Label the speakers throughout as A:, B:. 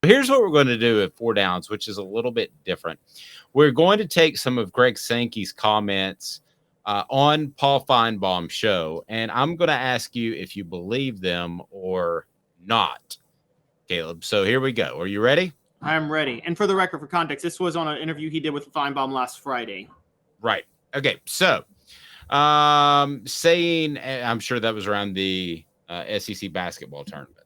A: Here's what we're going to do at Four Downs, which is a little bit different. We're going to take some of Greg Sankey's comments on Paul Finebaum's show, and I'm going to ask you if you believe them or not, Caleb. So here we go. Are you ready?
B: I am ready. And for the record, for context, this was on an interview he did with Finebaum last Friday.
A: Right. Okay. So saying, I'm sure that was around the SEC basketball tournament.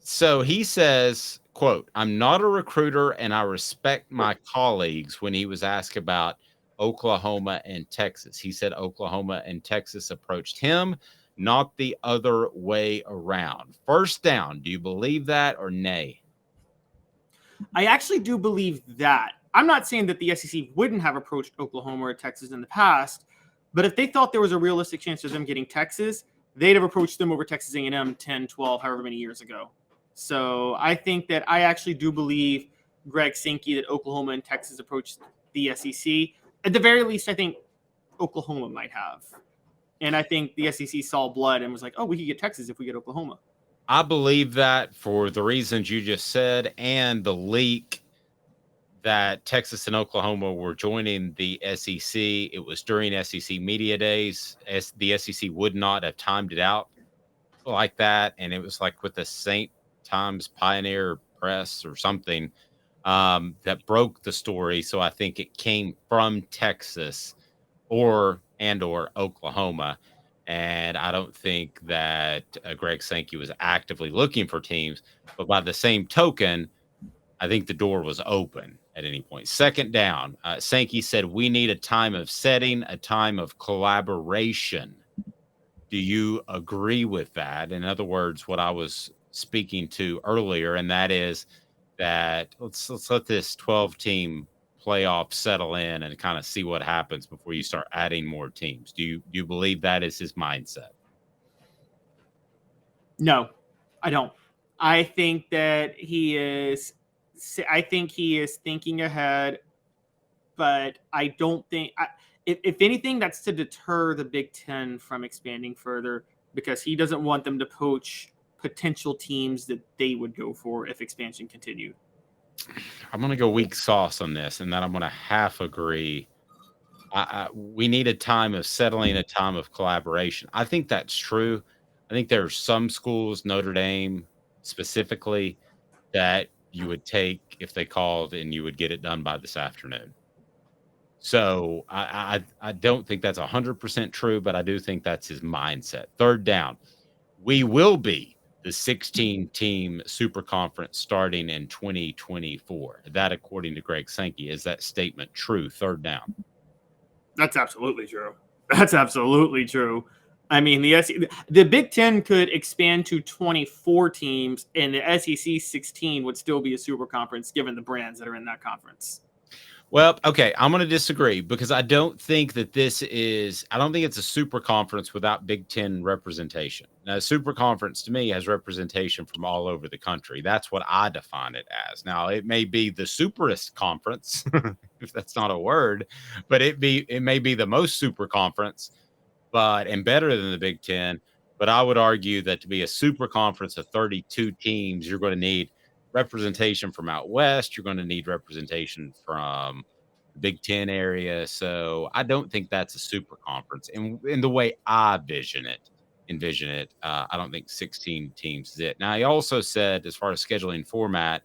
A: So he says, quote, "I'm not a recruiter and I respect my colleagues," when he was asked about Oklahoma and Texas. He said Oklahoma and Texas approached him, not the other way around. First down, do you believe that or nay?
B: I actually do believe that. I'm not saying that the SEC wouldn't have approached Oklahoma or Texas in the past, but if they thought there was a realistic chance of them getting Texas, they'd have approached them over Texas A&M 10, 12, however many years ago. So I think that I actually do believe Greg Sankey that Oklahoma and Texas approached the SEC. At the very least, I think Oklahoma might have. And I think the SEC saw blood and was like, oh, we could get Texas if we get Oklahoma.
A: I believe that for the reasons you just said and the leak that Texas and Oklahoma were joining the SEC. It was during SEC media days. The SEC would not have timed it out like that. And it was like with the St. Times Pioneer Press or something that broke the story. So I think it came from Texas or Oklahoma. And I don't think that Greg Sankey was actively looking for teams. But by the same token, I think the door was open at any point. Second down, Sankey said, "We need a time of setting, a time of collaboration." Do you agree with that? In other words, what I was speaking to earlier, and that is that let's let this 12-team playoff settle in and kind of see what happens before you start adding more teams. Do you believe that is his mindset?
B: No, I don't. I think that he is thinking ahead, but I don't think if anything, that's to deter the Big Ten from expanding further, because he doesn't want them to poach potential teams that they would go for if expansion continued.
A: I'm going to go weak sauce on this, and then I'm going to half agree. We need a time of settling, a time of collaboration. I think that's true. I think there are some schools, Notre Dame specifically, that you would take if they called and you would get it done by this afternoon. So I don't think that's 100% true, but I do think that's his mindset. Third down, we will be the 16-team super conference starting in 2024. That, according to Greg Sankey, is that statement true? Third down.
B: That's absolutely true. That's absolutely true. I mean, the Big Ten could expand to 24 teams, and the SEC 16 would still be a super conference given the brands that are in that conference.
A: Well, okay, I'm going to disagree because I don't think that I don't think it's a super conference without Big Ten representation. Now, a super conference to me has representation from all over the country. That's what I define it as. Now, it may be the superest conference, if that's not a word, but it may be the most super conference, and better than the Big Ten. But I would argue that to be a super conference of 32 teams, you're going to need representation from out west. You're going to need representation from the Big Ten area. So I don't think that's a super conference. And in the way I envision it, I don't think 16 teams is it. Now, he also said, as far as scheduling format,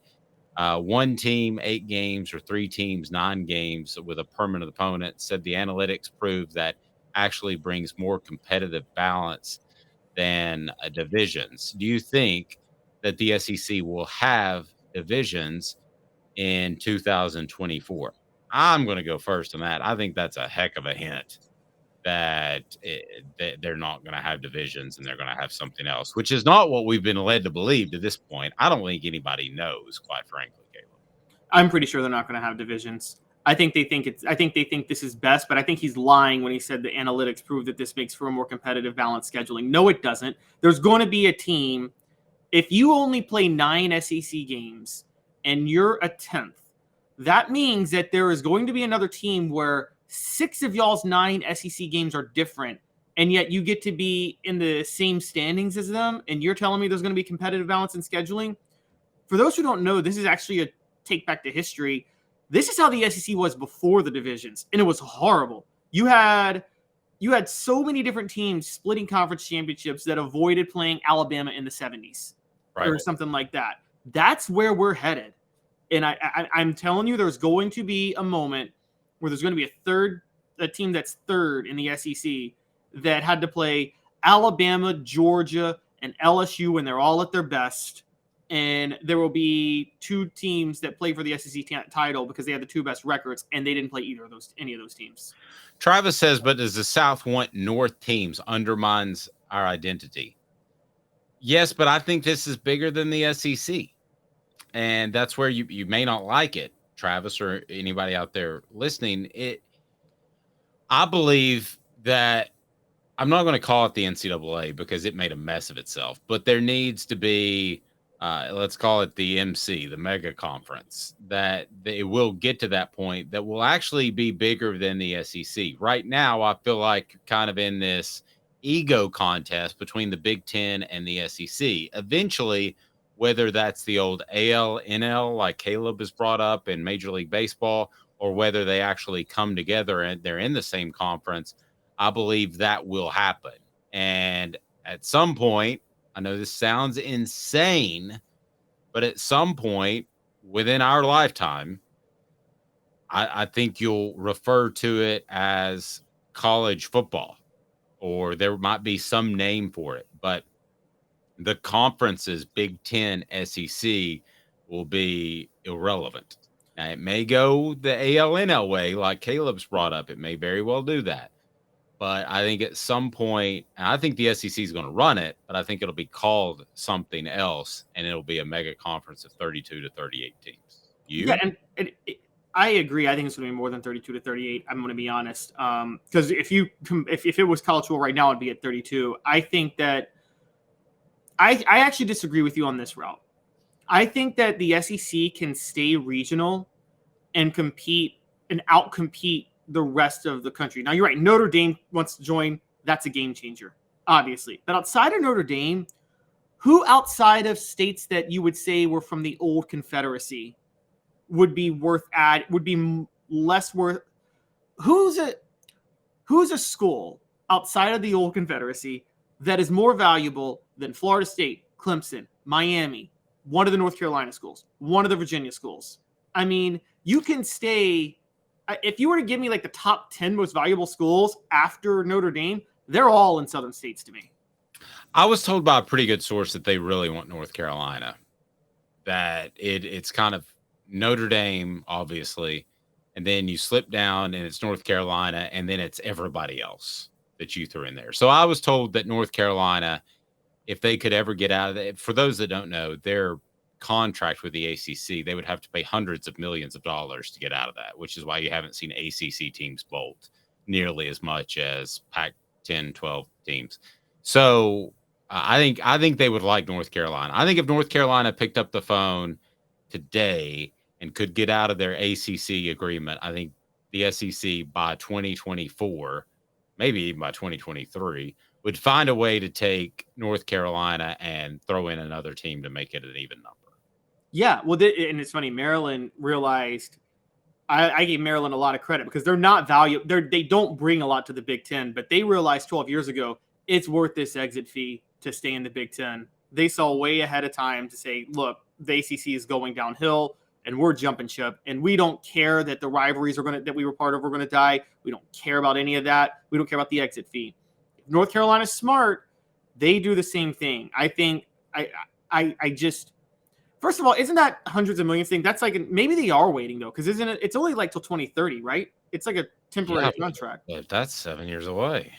A: one team, 8 games, or 3 teams, 9 games with a permanent opponent. Said the analytics proved that actually brings more competitive balance than divisions. Do you think that the SEC will have divisions in 2024? I'm going to go first on that. I think that's a heck of a hint that they're not going to have divisions and they're going to have something else, which is not what we've been led to believe to this point. I don't think anybody knows, quite frankly, Caleb.
B: I'm pretty sure they're not going to have divisions. I think they think this is best, but I think he's lying when he said the analytics prove that this makes for a more competitive, balanced scheduling. No, it doesn't. There's going to be a team. If you only play 9 SEC games and you're a 10th, that means that there is going to be another team where 6 of y'all's 9 SEC games are different, and yet you get to be in the same standings as them, and you're telling me there's going to be competitive balance in scheduling? For those who don't know, this is actually a take back to history. This is how the SEC was before the divisions, and it was horrible. You had so many different teams splitting conference championships that avoided playing Alabama in the 70s or something like that. That's where we're headed. And I'm telling you, there's going to be a moment where there's going to be a team that's third in the SEC that had to play Alabama, Georgia, and LSU when they're all at their best. And there will be two teams that play for the SEC title because they had the two best records, and they didn't play any of those teams.
A: Travis says, but does the South want North teams? Undermines our identity. Yes, but I think this is bigger than the SEC. And that's where you may not like it, Travis, or anybody out there listening. I believe that I'm not going to call it the NCAA because it made a mess of itself, but there needs to be, let's call it the MC, the mega conference, that it will get to that point that will actually be bigger than the SEC. Right now, I feel like kind of in this ego contest between the Big Ten and the SEC. Eventually, whether that's the old AL, NL, like Caleb has brought up in Major League Baseball, or whether they actually come together and they're in the same conference, I believe that will happen. And at some point, I know this sounds insane, but at some point within our lifetime, I think you'll refer to it as college football, or there might be some name for it. But the conferences, Big Ten, SEC, will be irrelevant. Now, it may go the ALNL way, like Caleb's brought up. It may very well do that. But I think at some point, and I think the SEC is going to run it, but I think it'll be called something else, and it'll be a mega conference of 32 to 38 teams.
B: Yeah, and I agree. I think it's going to be more than 32 to 38. I'm going to be honest, because if it was college football right now, it'd be at 32. I think that I actually disagree with you on this route. I think that the SEC can stay regional and compete and outcompete the rest of the country. Now, you're right. Notre Dame wants to join. That's a game changer, obviously. But outside of Notre Dame, who outside of states that you would say were from the old Confederacy would be less worth? Who's a school outside of the old Confederacy that is more valuable than Florida State, Clemson, Miami, one of the North Carolina schools, one of the Virginia schools? I mean, you can stay. If you were to give me like the top 10 most valuable schools after Notre Dame, they're all in southern states to me.
A: I was told by a pretty good source that they really want North Carolina, that it's kind of Notre Dame, obviously, and then you slip down and it's North Carolina, and then it's everybody else that you threw in there. So I was told that North Carolina, if they could ever get out of it, for those that don't know, their contract with the ACC, they would have to pay hundreds of millions of dollars to get out of that, which is why you haven't seen ACC teams bolt nearly as much as Pac-10, 12 teams. So I think they would like North Carolina. I think if North Carolina picked up the phone today and could get out of their ACC agreement, I think the SEC by 2024, maybe even by 2023, would find a way to take North Carolina and throw in another team to make it an even number.
B: Yeah, well, and it's funny. Maryland realized I gave Maryland a lot of credit because they're not they don't bring a lot to the Big Ten, but they realized 12 years ago it's worth this exit fee to stay in the Big Ten. They saw way ahead of time to say, look, the ACC is going downhill and we're jumping ship, and we don't care that the rivalries that we were part of were going to die. We don't care about any of that. We don't care about the exit fee. If North Carolina's smart, they do the same thing. I think I just. First of all, isn't that hundreds of millions thing? That's like maybe they are waiting though, because isn't it? It's only like till 2030, right? It's like a temporary contract.
A: But that's 7 years away.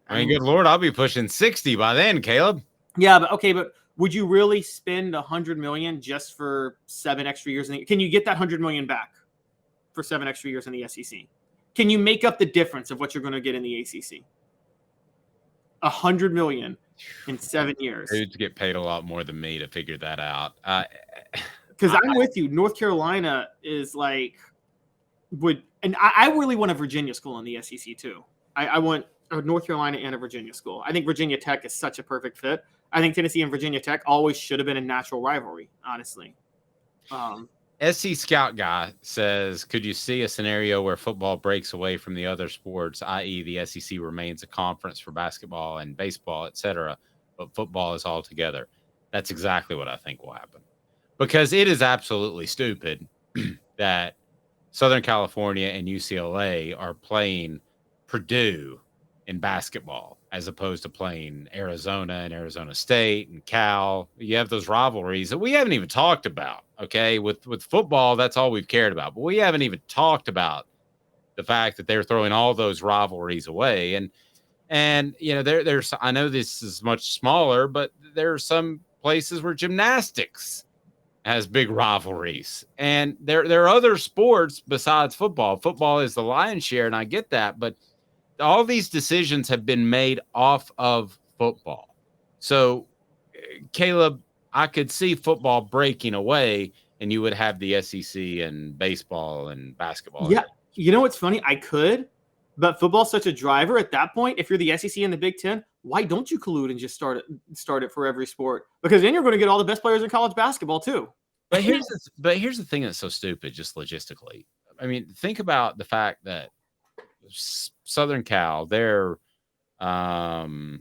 A: I mean, good Lord, I'll be pushing 60 by then, Caleb.
B: Yeah, but would you really spend $100 million just for 7 extra years? Can you get that $100 million back for 7 extra years in the SEC? Can you make up the difference of what you're going to get in the ACC? $100 million. In 7 years.
A: Dudes get paid a lot more than me to figure that out.
B: Because I'm with you. North Carolina is like I really want a Virginia school in the SEC too. I want a North Carolina and a Virginia school. I think Virginia Tech is such a perfect fit. I think Tennessee and Virginia Tech always should have been a natural rivalry, honestly.
A: SC Scout Guy says, could you see a scenario where football breaks away from the other sports, i.e. the SEC remains a conference for basketball and baseball, etc., but football is all together? That's exactly what I think will happen. Because it is absolutely stupid that Southern California and UCLA are playing Purdue in basketball as opposed to playing Arizona and Arizona State and Cal. You have those rivalries that we haven't even talked about. Okay, with football, that's all we've cared about, but we haven't even talked about the fact that they're throwing all those rivalries away. And you know, there's I know this is much smaller, but there are some places where gymnastics has big rivalries, and there are other sports besides football. Football is the lion's share, and I get that, but all these decisions have been made off of football. So, Caleb, I could see football breaking away, and you would have the SEC and baseball and basketball.
B: Yeah, you know what's funny? I could, but football's such a driver at that point. If you're the SEC and the Big Ten, why don't you collude and just start it for every sport? Because then you're going to get all the best players in college basketball too.
A: But here's the thing that's so stupid, just logistically. I mean, think about the fact that Southern Cal, their volleyball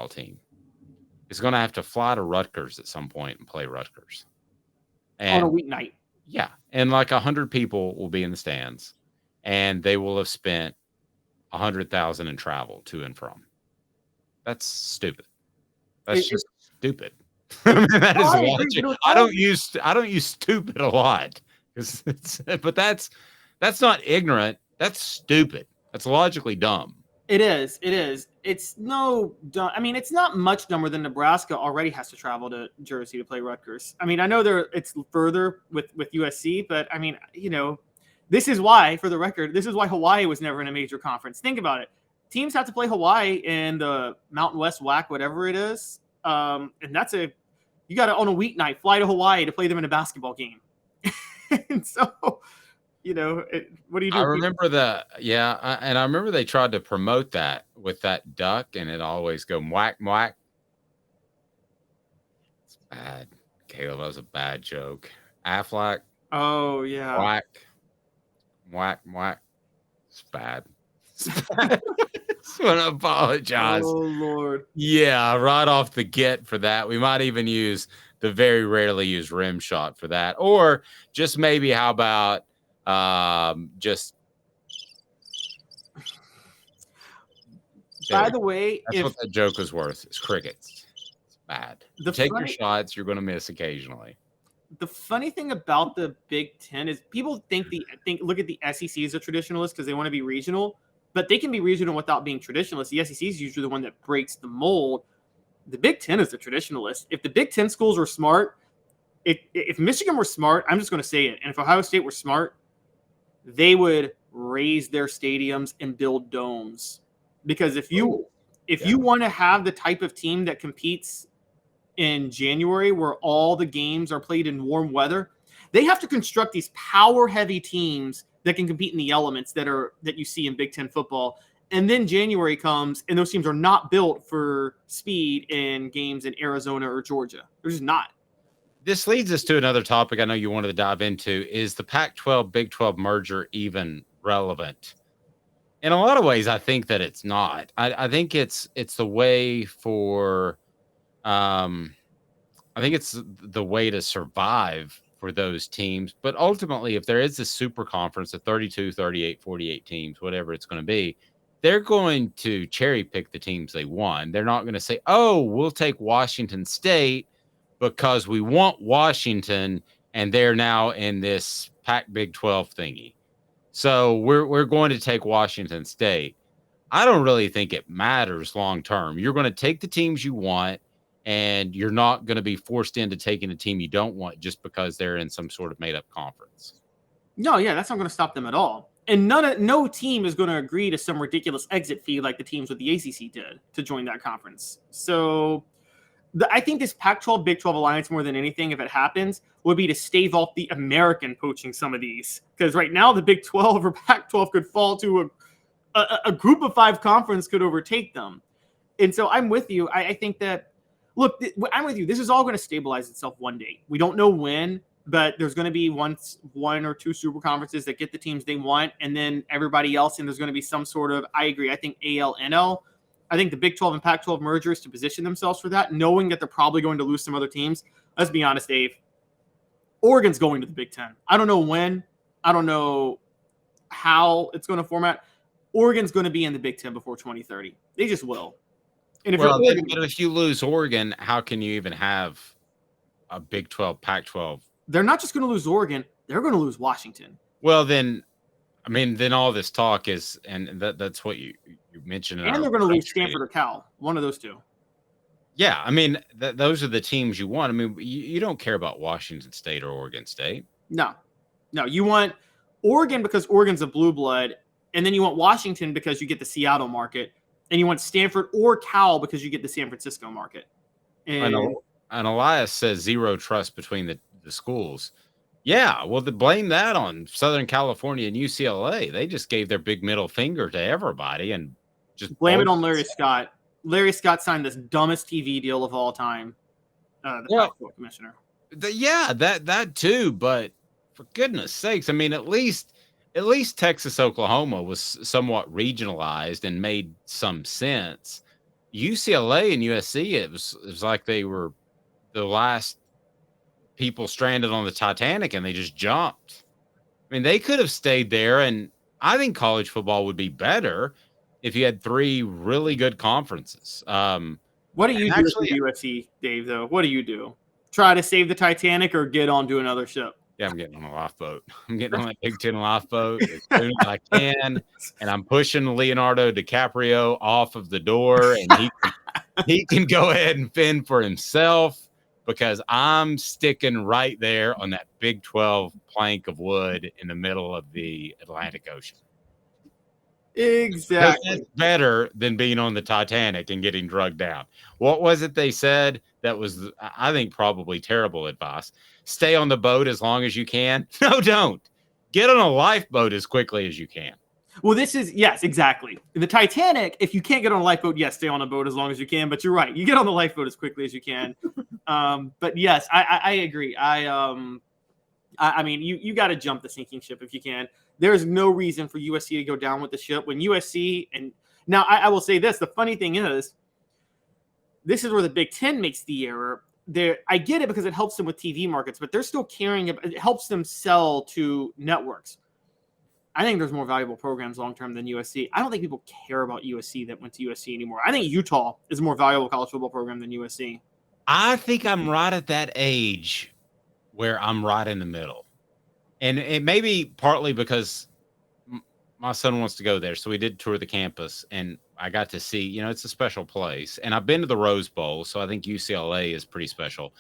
A: team is going to have to fly to Rutgers at some point and play Rutgers. And,
B: on a weeknight.
A: Yeah. And like 100 people will be in the stands, and they will have spent $100,000 in travel to and from. That's stupid. That's just stupid. That is logic. I don't use stupid a lot, but that's not ignorant. That's stupid. That's logically dumb.
B: It is. It's no dumb. I mean, it's not much dumber than Nebraska already has to travel to Jersey to play Rutgers. I mean, I know it's further with USC, but I mean, you know, this is why, for the record, this is why Hawaii was never in a major conference. Think about it. Teams have to play Hawaii in the Mountain West WAC, whatever it is. And you got to, on a weeknight, fly to Hawaii to play them in a basketball game. And so, you know, what do you do?
A: I remember and I remember they tried to promote that with that duck, and it always go whack, whack. It's bad. Caleb, that was a bad joke. Aflac.
B: Oh, yeah.
A: Whack, whack, whack. It's bad. I want to apologize.
B: Oh, Lord.
A: Yeah, right off the get for that. We might even use the very rarely used rim shot for that. Or just maybe, how about just...
B: By the way,
A: that's what that joke was worth. It's crickets. It's bad. Take your shots. You're going to miss occasionally.
B: The funny thing about the Big Ten is people look at the SEC as a traditionalist because they want to be regional, but they can be regional without being traditionalist. The SEC is usually the one that breaks the mold. The Big Ten is a traditionalist. If the Big Ten schools were smart, if Michigan were smart, I'm just going to say it, and if Ohio State were smart, they would raise their stadiums and build domes. Because if you want to have the type of team that competes in January where all the games are played in warm weather, they have to construct these power-heavy teams that can compete in the elements that you see in Big Ten football. And then January comes, and those teams are not built for speed in games in Arizona or Georgia. They're just not.
A: This leads us to another topic I know you wanted to dive into. Is the Pac-12 Big 12 merger even relevant? In a lot of ways, I think that it's not. I think it's the way for I think it's the way to survive for those teams. But ultimately, if there is this super conference of 32, 38, 48 teams, whatever it's going to be, they're going to cherry pick the teams they want. They're not going to say, oh, we'll take Washington State because we want Washington and they're now in this Pac Big 12 thingy. So we're going to take Washington State. I don't really think it matters long term. You're going to take the teams you want, and you're not going to be forced into taking a team you don't want just because they're in some sort of made-up conference.
B: No, yeah, that's not going to stop them at all. And no team is going to agree to some ridiculous exit fee like the teams with the ACC did to join that conference. So I think this Pac-12 Big 12 alliance, more than anything, if it happens, would be to stave off the American poaching some of these. Because right now the Big 12 or Pac-12 could fall to a group of 5 conference could overtake them. And so I'm with you. I think that, look, I'm with you. This is all going to stabilize itself one day. We don't know when, but there's going to be one or two super conferences that get the teams they want, and then everybody else, and there's going to be some sort of, I agree, I think AL, NL. I think the Big 12 and Pac-12 merger is to position themselves for that, knowing that they're probably going to lose some other teams. Let's be honest, Dave. Oregon's going to the Big 10. I don't know when. I don't know how it's going to format. Oregon's going to be in the Big 10 before 2030. They just will. And
A: if you lose Oregon, how can you even have a Big 12, Pac-12?
B: They're not just going to lose Oregon. They're going to lose Washington.
A: Well, then all this talk is, and that's what you mentioned.
B: And they're going to lose Stanford or Cal, one of those two.
A: Yeah, those are the teams you want. You don't care about Washington State or Oregon State.
B: No, you want Oregon because Oregon's a blue blood, and then you want Washington because you get the Seattle market. And you want Stanford or Cal because you get the San Francisco market. And
A: Elias says zero trust between the schools. Yeah, well, blame that on Southern California and UCLA. They just gave their big middle finger to everybody and just
B: blame it on Larry Scott. Larry Scott signed this dumbest TV deal of all time. The Pac-12 commissioner.
A: That too. But for goodness sakes, at least Texas, Oklahoma was somewhat regionalized and made some sense. UCLA and USC, it was like they were the last people stranded on the Titanic and they just jumped. They could have stayed there, and I think college football would be better if you had 3 really good conferences.
B: What do you do for USC, Dave, though? What do you do? Try to save the Titanic or get on to another ship?
A: Yeah, I'm getting on a lifeboat. I'm getting on that Big Ten lifeboat as soon as I can, and I'm pushing Leonardo DiCaprio off of the door, and he can go ahead and fend for himself because I'm sticking right there on that Big 12 plank of wood in the middle of the Atlantic Ocean.
B: Exactly.
A: It's better than being on the Titanic and getting drugged down. What was it they said? That was, I think, probably terrible advice. Stay on the boat as long as you can. No, don't. Get on a lifeboat as quickly as you can.
B: Well, yes, exactly. The Titanic, if you can't get on a lifeboat, yes, stay on a boat as long as you can. But you're right. You get on the lifeboat as quickly as you can. But yes, I agree. You got to jump the sinking ship if you can. There's no reason for USC to go down with the ship when USC, and now I will say this, the funny thing is, this is where the Big Ten makes the error. I get it because it helps them with TV markets, but they're still caring about it, helps them sell to networks. I think there's more valuable programs long-term than USC. I don't think people care about USC that went to USC anymore. I think Utah is a more valuable college football program than USC.
A: I think I'm right at that age where I'm right in the middle. And it may be partly because my son wants to go there. So we did tour the campus, and I got to see, it's a special place. And I've been to the Rose Bowl, so I think UCLA is pretty special.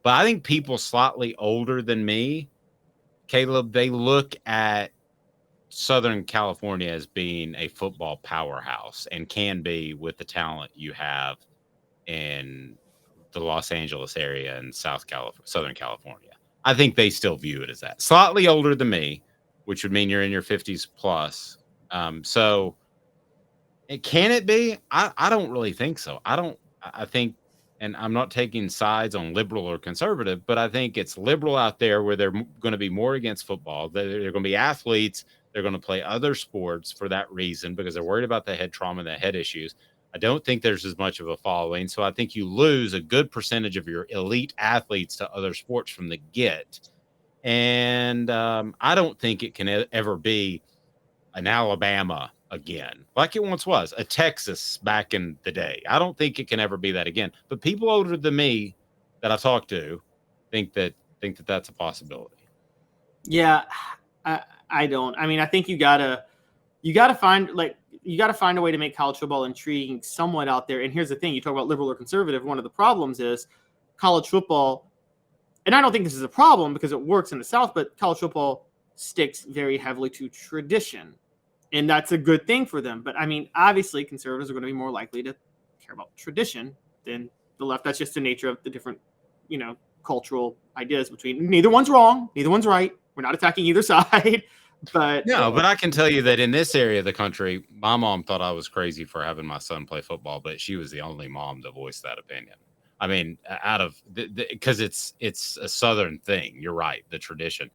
A: But I think people slightly older than me, Caleb, they look at Southern California as being a football powerhouse and can be with the talent you have in the Los Angeles area and Southern California. I think they still view it as that. Slightly older than me, which would mean you're in your 50s plus. So can it be? I don't really think so. I think, and I'm not taking sides on liberal or conservative, but I think it's liberal out there where they're going to be more against football. They're going to be athletes. They're going to play other sports for that reason because they're worried about the head trauma and the head issues. I don't think there's as much of a following. So I think you lose a good percentage of your elite athletes to other sports from the get. And I don't think it can ever be an Alabama again, like it once was, a Texas back in the day. I don't think it can ever be that again. But people older than me that I talk to think that that's a possibility.
B: Yeah, I don't. I think you gotta find a way to make college football intriguing somewhat out there. And here's the thing: you talk about liberal or conservative. One of the problems is college football, and I don't think this is a problem because it works in the South, but college football sticks very heavily to tradition, and that's a good thing for them. But obviously, conservatives are going to be more likely to care about tradition than the left. That's just the nature of the different, cultural ideas between. Neither one's wrong, neither one's right. We're not attacking either side. But
A: No, but I can tell you that in this area of the country, my mom thought I was crazy for having my son play football, but she was the only mom to voice that opinion. I mean, out of because it's a Southern thing. You're right, the tradition.